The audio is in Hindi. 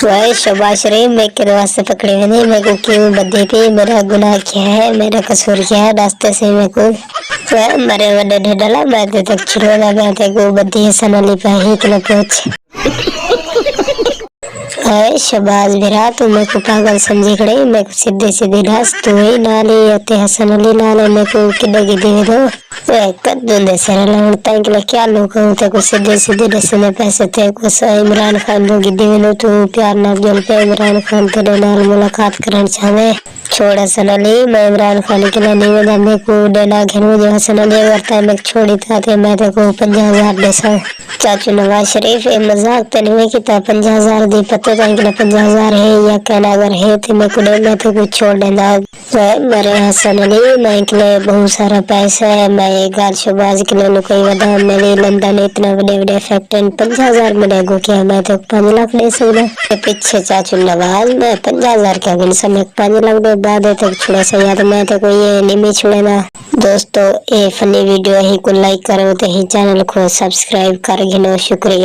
वह शाबाश रे, मैं के वास्ते पकड़े हुए नहीं, मेरे को क्यों बद्दी थी, मेरा गुनाह क्या है, मेरा कसूर क्या है, रास्ते से मेरे को वह मरे वडे ढेडला मैं ते तक छिड़वा मैं ते को बद्दी सनली पे ही के पहुंच। अरे शाबाश भिरा, तू मेरे को पागल समझी खड़े, मेरे को सीधे सीधे रास तू ही नाले आते हसन अली नाले मेरे को किडे गिदे दो कद्दू दे सर लगता है कि क्या लोग होते को सीधे सीधे रस्ते पैसे थे को इमरान खान को गिदे नो तू प्यार नाल जल पे इमरान खान तेरे नाल मुलाकात करना चाहे छोड़ हसन अली, मैं इमरान खान के लिए नहीं बता मेरे को डेना घेर जो हसन अली करता है मैं छोड़ी था मैं तेरे को 50,000 दे सा चाचू नवाज शरीफ ये मजाक तो नहीं किता 50,000 दी पता था कि 50,000 है या कहना अगर है तो मैं कुछ मैं तो कुछ छोड़ देना मेरे हसन अली मैं के लिए बहुत सारा पैसा है मैं गाल शोबाज के लिए कोई वदा मेरे लंदन इतना बड़े बड़े फैक्ट्री 50,000 मिलेगा क्या मैं तो 5 लाख दे सकता पीछे चाचू नवाज मैं 50,000 क्या गिन समय 5 लाख दे बाद तक छोड़ा सा याद मैं तो कोई ये नहीं छोड़ेना। दोस्तों ये फनी वीडियो ही को लाइक करो तो ही चैनल को सब्सक्राइब कर गिनो शुक्रिया।